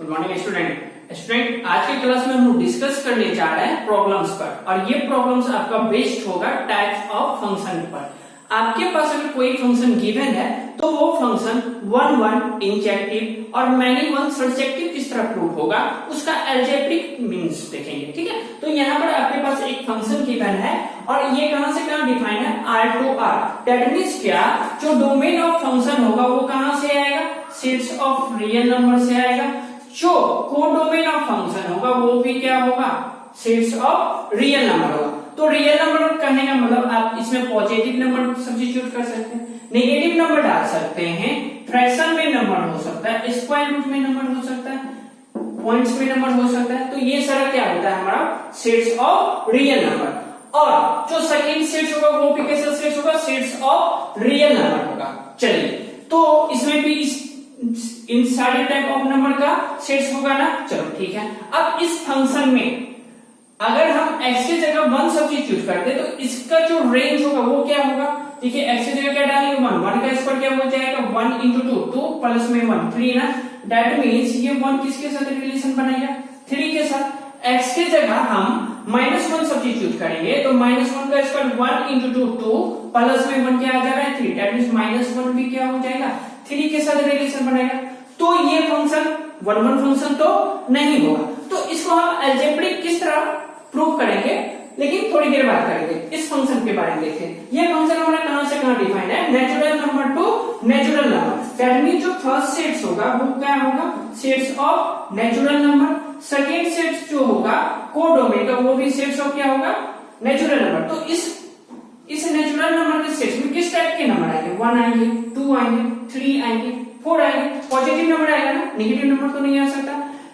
Good morning student आज की class में हम लोग डिस्कस करने जा रहे हैं प्रॉब्लम्स पर और ये प्रॉब्लम्स आपका बेस्ड होगा टाइप्स ऑफ फंक्शन पर। आपके पास अगर कोई फंक्शन गिवन है तो वो फंक्शन वन इंजेक्टिव और मैनी वन सब्जेक्टिव किस तरह प्रूव होगा उसका एल्जेब्रिक मीन्स देखेंगे। ठीक है, तो यहाँ पर आपके पास एक फंक्शन गिवन है और ये कहां से कहां डिफाइन है, R to R। That means क्या, जो डोमेन ऑफ फंक्शन होगा वो कहां से आएगा, सेट्स ऑफ रियल नंबर से आएगा। जो कोडोमेन ऑफ फंक्शन होगा वो भी क्या होगा, सेट्स ऑफ रियल नंबर होगा। तो रियल नंबर कहने का मतलब आप इसमें पॉजिटिव नंबर सब्स्टिट्यूट कर सकते हैं, नेगेटिव नंबर डाल सकते हैं, फ्रैक्शन में नंबर हो सकता है, स्क्वायर रूट में नंबर हो सकता है, पॉइंट्स में नंबर हो सकता है। तो ये सारा क्या होता है हमारा सेट्स ऑफ रियल नंबर। और जो सेकंड सेट्स होगा वो भी कैसा सेट्स होगा, सेट्स ऑफ रियल नंबर होगा। चलिए, तो इसमें भी इन सारे टाइप ऑफ नंबर का सेट्स होगा ना। चलो ठीक है, अब इस फंक्शन में अगर हम x की जगह 1 सब्स्टिट्यूट करते तो इसका जो रेंज होगा वो क्या होगा। देखिए x की जगह क्या डालेंगे 1 का स्क्वायर क्या हो जाएगा 1 into 2 तो प्लस में 1 3 ना। दैट मीन्स ये 1 किसके साथ रिलेशन बनाएगा, 3 के साथ। x की जगह हम -1 सब्स्टिट्यूट करेंगे तो -1 का स्क्वायर 1 into 2 तो प्लस में 1 क्या आ जा रहा है 3। दैट मीन्स -1 भी क्या हो जाएगा 3 के साथ रिलेशन बनाएगा। तो ये फंक्शन 1 फंक्शन तो नहीं होगा। तो इसको हम अलजेब्रिक किस तरह प्रूव करेंगे, लेकिन थोड़ी देर बाद करेंगे। इस फंक्शन के बारे में देखें। ये फंक्शन हमारा कहां से कहां डिफाइन है, natural number to natural number. That means जो फर्स्ट सेट्स होगा वो क्या होगा, sets of natural number. Second sets जो होगा कोडोमेन का वो भी सेट्स ऑफ क्या होगा, नेचुरल नंबर। तो इस नेचुरल नंबर के सेट्स में किस टाइप के नंबर आएंगे, 1 आएंगे, 2 आएंगे, 3 आएंगे, 4 आएंगे। पॉजिटिव नंबर आएगा ना, नेगेटिव नंबर तो नहीं आ सकता,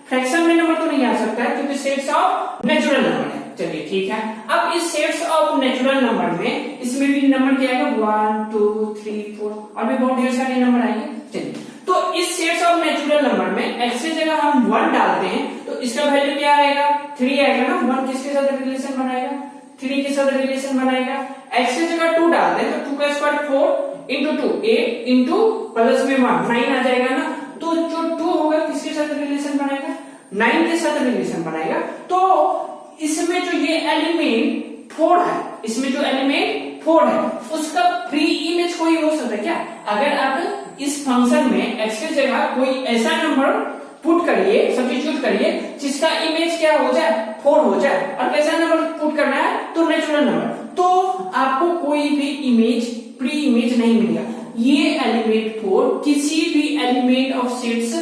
फ्रैक्शन में नंबर तो नहीं आ सकता है क्योंकि सेट्स ऑफ नेचुरल नंबर है। चलिए ठीक है, अब इस सेट्स ऑफ नेचुरल नंबर में इसमें भी नंबर क्या आएगा 1 2 3 4 और भी बहुत ढेर सारे नंबर आएंगे। चलिए, तो इस सेट्स ऑफ नेचुरल नंबर में x की जगह हम 1 डालते हैं तो इसका वैल्यू क्या आएगा 3 आएगा ना। 1 किसके साथ रिलेशन बनाएगा, 3 के साथ रिलेशन बनाएगा। x की जगह 2 डालते हैं तो 2 का स्क्वायर 4 into 2 8 into प्लस में 1 9 आ जाएगा ना। तो जो 2 होगा किसके साथ रिलेशन बनाएगा, 9 के साथ रिलेशन बनाएगा। तो इसमें जो ये एलिमेंट 4 है, इसमें जो एलिमेंट 4 है उसका प्री इमेज कोई हो सकता है क्या। अगर आप इस फंक्शन में x की जगह कोई ऐसा नंबर पुट करिए, सब्स्टिट्यूट करिए जिसका इमेज क्या हो जाए 4 हो जाए, और कैसा नंबर पुट करना है तो नेचुरल नंबर, तो आपको कोई भी इमेज प्री इमेज नहीं मिलेगा। ये एलिमेंट 4 किसी भी element of sets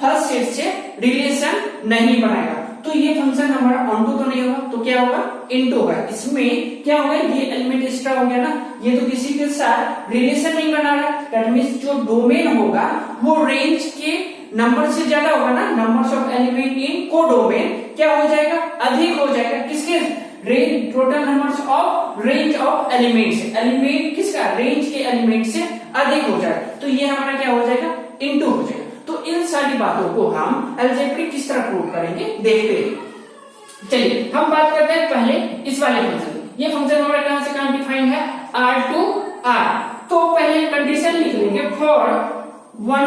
first set से रिलेशन नहीं बनाएगा। तो ये फंक्शन हमारा ऑन टू तो नहीं होगा, तो क्या होगा इनटू होगा। इसमें क्या होगा, ये एलिमेंट एक्स्ट्रा हो गया ना, ये तो किसी के साथ रिलेशन नहीं बना रहा। दैट मींस जो डोमेन होगा वो रेंज के नंबर से ज्यादा होगा ना, numbers of element in codomain क्या हो जाएगा, अधिक हो जाएगा। किसके range, total numbers of range of element से, एलिमेंट किसका रेंज के एलिमेंट से अधिक हो जाएगा। तो ये हमारा क्या हो जाएगा इनटू हो जाएगा। तो इन सारी बातों को हम अलजेब्रिक किस तरह प्रूव करेंगे देखते हैं। चलिए हम बात करते हैं पहले इस वाले फंक्शन। ये फंक्शन हमारा कहां से कहां डिफाइन है, R to R। तो पहले कंडीशन लिख लेंगे फॉर 1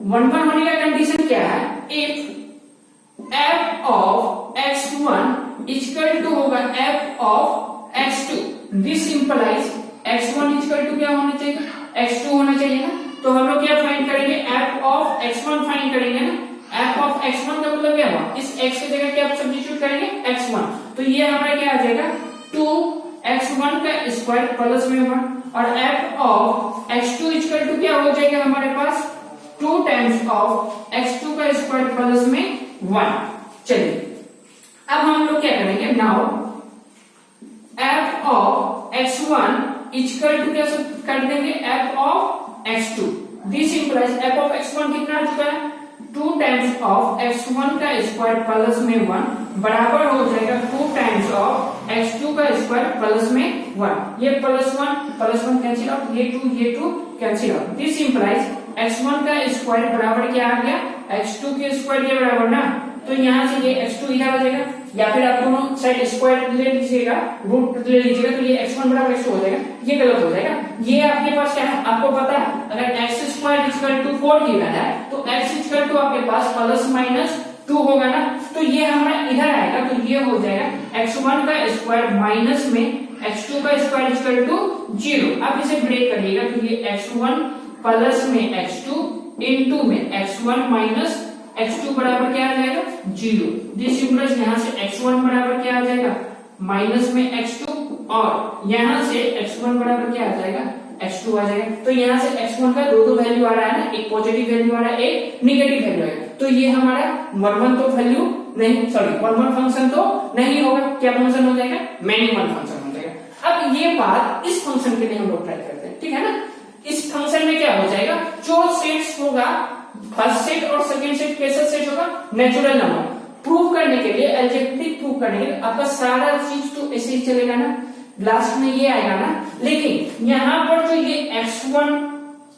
1 होने का कंडीशन क्या है, if f of x1 equal to होगा f of x2, this implies x1 equal to क्या होना चाहिए, x2 होना चाहिए ना। तो हम लोग क्या फाइंड करेंगे, f of x1 फाइंड करेंगे ना। f of x1 का मतलब क्या हुआ, इस x की जगह क्या सब्स्टिट्यूट करेंगे x1, तो ये हमारा क्या आ जाएगा 2x1 का स्क्वायर प्लस में 1, और f of x2 equal to क्या हो जाएगा हमारे पास 2 टाइम्स ऑफ x2 का स्क्वायर प्लस में 1। चलिए अब हम लोग क्या करेंगे, now f of x1 equal to क्या कर देंगे f of x2, this implies f of x1 कितना आ चुका है 2 टाइम्स ऑफ x1 का स्क्वायर प्लस में 1 बराबर हो जाएगा 2 टाइम्स ऑफ x2 का स्क्वायर प्लस में 1। ये प्लस 1 कैंसिल आउट, ये 2 cancel out. This implies x1 का स्क्वायर बराबर क्या आ गया x2 के स्क्वायर के बराबर ना। तो यहाँ से ये x2 इधर आ जाएगा, या फिर आप दोनों साइड स्क्वायर ले लीजिएगा, रूट ले लीजिएगा, तो ये x1 बराबर x2 हो जाएगा। ये गलत हो जाएगा। ये आपके पास क्या है, आपको पता है अगर x² = 4 गिवन है तो x इक्वल टू आपके पास प्लस माइनस 2 होगा ना, तो ये हमारा इधर आएगा, तो ये हो जाएगा x1 का स्क्वायर माइनस में x2 का स्क्वायर इक्वल टू 0। अब इसे ब्रेक करिएगा, तो ये x1 प्लस में x2 इनटू में x1 माइनस x2 बराबर क्या आ जाएगा 0। दिस इंप्लाइज यहाँ से x1 बराबर क्या आ जाएगा माइनस में x2 और यहाँ से x1 बराबर क्या आ जाएगा x2 आ जाएगा। तो यहाँ से x1 का दो वैल्यू आ रहा है ना, एक पॉजिटिव वैल्यू आ रहा है, एक निगेटिव वैल्यू है, तो ये हमारा 1 तो वैल्यू नहीं, सॉरी 1 फंक्शन तो नहीं होगा, क्या फंक्शन हो जाएगा मैनी वन फंक्शन हो जाएगा। अब ये बात इस फंक्शन के लिए हम लोग ट्राई करते हैं, ठीक है ना। इस फंक्शन में क्या हो जाएगा, जो सेट्स होगा फर्स्ट सेट और सेकंड सेट कैसा सेट होगा नेचुरल नंबर। प्रूव करने के लिए अलजेब्रिक प्रूव करने के लिए आपका सारा चीज तो ऐसे ही चलेगा ना, लास्ट में ये आएगा ना, लेकिन यहाँ पर जो ये x1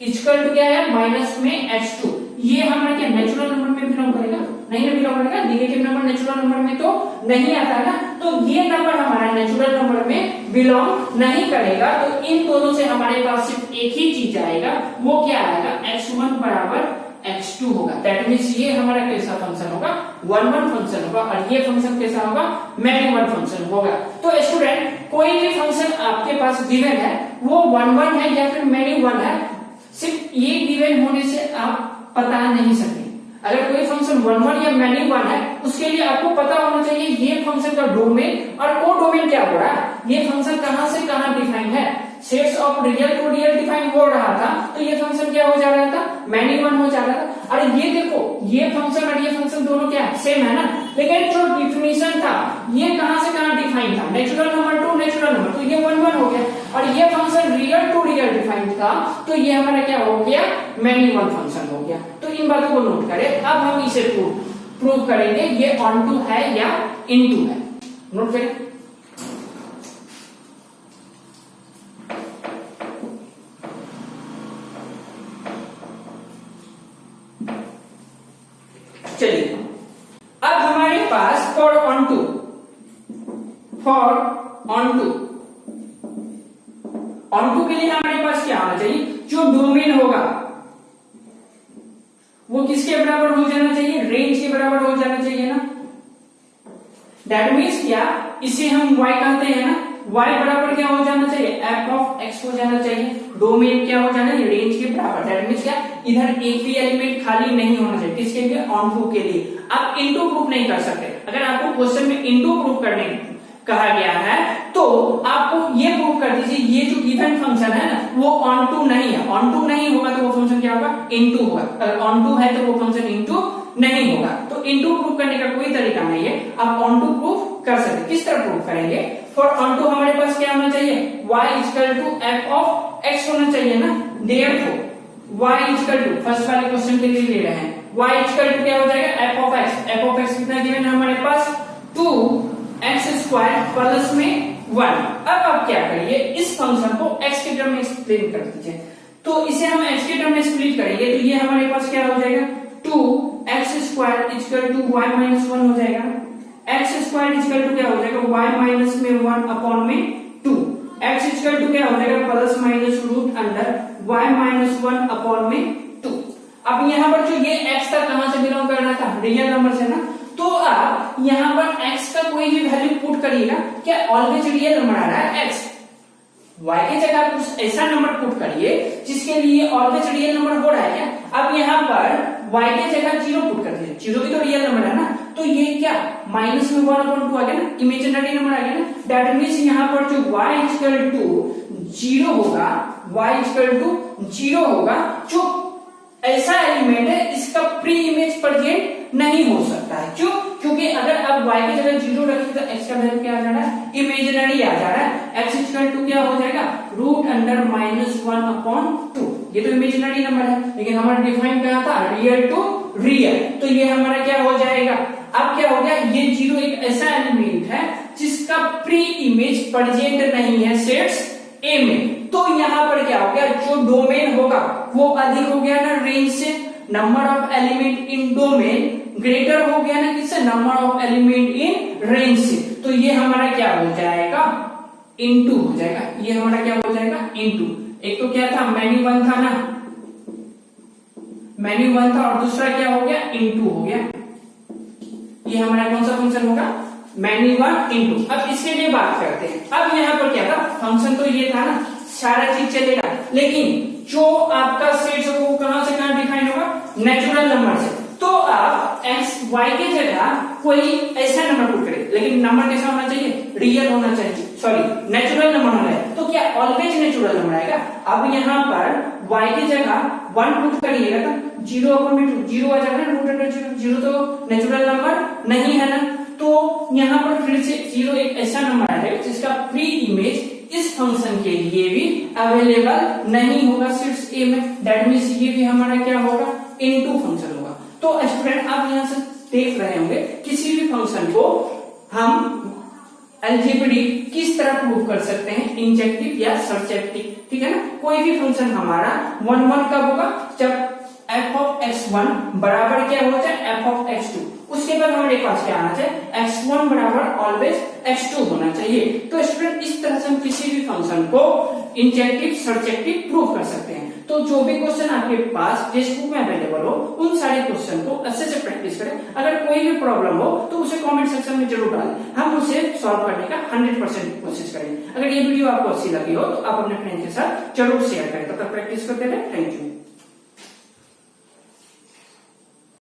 इक्वल टू क्या है माइनस में x2, ये हमारा क्या नेचुरल नंबर में बिलोंग करेगा, नहीं ना बिलोंग करेगा, निगेटिव नंबर नेचुरल नंबर में तो नहीं आता है ना, तो ये नंबर हमारा नेचुरल नंबर में बिलोंग नहीं करेगा। तो इन दोनों से हमारे पास सिर्फ एक ही चीज आएगा, वो क्या आएगा x1 बराबर x2 होगा। दैट मीन्स ये हमारा कैसा फंक्शन होगा 1 फंक्शन होगा, और ये फंक्शन कैसा होगा मैनी वन फंक्शन होगा। तो स्टूडेंट कोई भी फंक्शन आपके पास गिवन है वो 1 है या फिर मैनी वन है, सिर्फ ये गिवन होने से आप पता नहीं सकते। अगर कोई फंक्शन 1 या मैनी वन है उसके लिए आपको पता होना चाहिए ये फंक्शन का डोमेन और को डोमेन क्या हो रहा है, ये फंक्शन कहां से कहां डिफाइंड है। Sets of real to real define हो रहा था तो ये फंक्शन क्या हो जा रहा था मैनी वन हो जा रहा था। और ये देखो ये फंक्शन और ये फंक्शन दोनों क्या सेम है ना, लेकिन जो डिफिनेशन था ये कहां से कहां डिफाइन था natural number to natural number, तो ये 1 हो गया। और ये function real to real defined था तो ये हमारा क्या हो गया मैनी वन फंक्शन हो गया। तो इन बातों को नोट करें। अब हम इसे प्रूव करेंगे ये ऑन टू है या इन टू है, नोट करें। चलिए अब हमारे पास फॉर ऑन टू के लिए हमारे पास क्या होना चाहिए, जो डोमेन होगा वो किसके बराबर हो जाना चाहिए रेंज के बराबर हो जाना चाहिए ना। दैट मीन्स क्या, इसे हम y कहते हैं ना, y बराबर क्या हो जाना चाहिए f ऑफ x हो जाना चाहिए। डोमेन क्या हो जाना चाहिए रेंज के बराबर। दैट मीन्स क्या, इधर एक भी एलिमेंट खाली नहीं होना चाहिए, किसके लिए ऑन टू के लिए। आप इनटू प्रूफ नहीं कर सकते। अगर आपको क्वेश्चन में इनटू प्रूफ करने कहा गया है तो आपको ये प्रूव कर दीजिए ये जो गिवन फंक्शन है ना वो ऑन टू नहीं है। ऑन टू नहीं होगा तो वो फंक्शन क्या होगा इनटू होगा, अगर ऑन टू है तो वो फंक्शन इनटू नहीं होगा। तो इनटू प्रूव करने का कोई तरीका नहीं है, आप ऑन टू प्रूव कर सकते। किस तरह प्रूव करेंगे, फॉर ऑन टू हमारे पास क्या होना चाहिए y equal to f of x होना चाहिए ना। Therefore y equal to first वाले क्वेश्चन के लिए ले रहे हैं, y इक्वल टू क्या हो जाएगा f of x। f of x कितना गिवन है हमारे पास 2x स्क्वायर प्लस में 1। अब आप क्या करिए इस फंक्शन को x के टर्म में एक्सप्लेन कर दीजिए। तो इसे हम x के टर्म में स्प्लिट करेंगे तो ये हमारे पास क्या हो जाएगा 2x square equal to y minus 1 हो जाएगा। x स्क्वायर इक्वल टू क्या हो जाएगा y माइनस में 1 अपॉन में 2। x इक्वल टू क्या हो जाएगा plus minus root under y minus 1 upon में 2। अब यहाँ पर जो ये x था कहां से बिलोंग कर रहा था रियल नंबर से ना, तो आप यहाँ पर x का कोई भी वैल्यू पुट करिएगा, क्या ऑलवेज रियल नंबर आ रहा है x, y की जगह कुछ ऐसा नंबर पुट करिए जिसके लिए ऑलवेज रियल नंबर हो रहा है क्या। अब यहाँ पर y की जगह 0 पुट कर दीजिए, 0 भी तो रियल नंबर है ना, तो ये क्या माइनस में 1/2 आ गया ना, इमेजिनरी नंबर आ गया ना। दैट मीन्स यहाँ पर जो y इक्वल टू 0 होगा, y इक्वल टू 0 होगा, जो ऐसा एलिमेंट है इसका प्री इमेज प्रेजेंट नहीं हो सकता है। क्यों, क्योंकि अगर आप y की जगह 0 रखेंगे तो x का वैल्यू क्या आ जा रहा है इमेजिनरी आ जा रहा है। x इक्वल टू क्या हो जाएगा रूट अंडर माइनस 1 अपॉन 2। ये तो इमेजिनरी नंबर है लेकिन हमारा डिफाइन क्या था रियल टू रियल, तो ये हमारा क्या हो जाएगा। अब क्या हो गया ये 0 एक ऐसा एलिमेंट है जिसका प्री इमेज प्रेजेंट नहीं है सेट्स ए में। तो यहाँ पर क्या हो गया जो डोमेन होगा वो अधिक हो गया ना रेंज से, number of element in domain greater हो गया ना किससे number of element in range से। तो ये हमारा क्या हो जाएगा इनटू हो जाएगा, ये हमारा क्या हो जाएगा इनटू। एक तो क्या था मैनी वन था ना, मैन्यू वन था और दूसरा क्या हो गया, इनटू हो गया। ये हमारा कौन सा फंक्शन होगा, मैन्यू वन इनटू। अब इसके लिए बात करते हैं। अब यहाँ पर क्या था, फंक्शन तो ये था ना, सारा चीज चलेगा, लेकिन जो आपका सेट है वो कहां से कहां डिफाइन होगा, नेचुरल नंबर से। तो आप एक्स वाई के जगह कोई ऐसा नंबर पुट करें, लेकिन नंबर कैसा होना चाहिए, रियल होना चाहिए, सॉरी नेचुरल नंबर होना है। तो क्या ऑलवेज नेचुरल नंबर आएगा। अब यहाँ पर वाई की जगह 1 पुट करिएगा तो 0/2 आ जाएगा ना, √0। 0 तो नेचुरल नंबर नहीं है ना, तो यहाँ पर फिर से 0 एक ऐसा नंबर है जिसका प्री इमेज इस फंक्शन के लिए भी अवेलेबल नहीं होगा सिर्फ ए में। दैट मीन्स ये भी हमारा क्या होगा, इनटू फंक्शन होगा। तो स्टूडेंट आप यहाँ से देख रहे होंगे किसी भी फंक्शन को हम अलजेब्रिक किस तरह प्रूव कर सकते हैं, इंजेक्टिव या सरजेक्टिव, ठीक है ना। कोई भी फंक्शन हमारा 1 कब होगा, जब f of x1 बराबर क्या हो जाए f of x2। उसके बाद हमारे पास क्या आना चाहिए, x1 बराबर ऑलवेज x2 होना चाहिए। तो स्टूडेंट इस तरह से हम किसी भी फंक्शन को इंजेक्टिव सरजेक्टिव प्रूव कर सकते हैं। तो जो भी क्वेश्चन आपके पास जिस बुक में अवेलेबल हो उन सारे क्वेश्चन को अच्छे से प्रैक्टिस करें। अगर कोई भी प्रॉब्लम हो तो उसे कमेंट सेक्शन में जरूर डालें, हम उसे सॉल्व करने का 100% कोशिश करेंगे। अगर ये वीडियो आपको अच्छी लगी हो तो आप अपने फ्रेंड के साथ जरूर शेयर करें। तब तक प्रैक्टिस करते रहे। Thank you.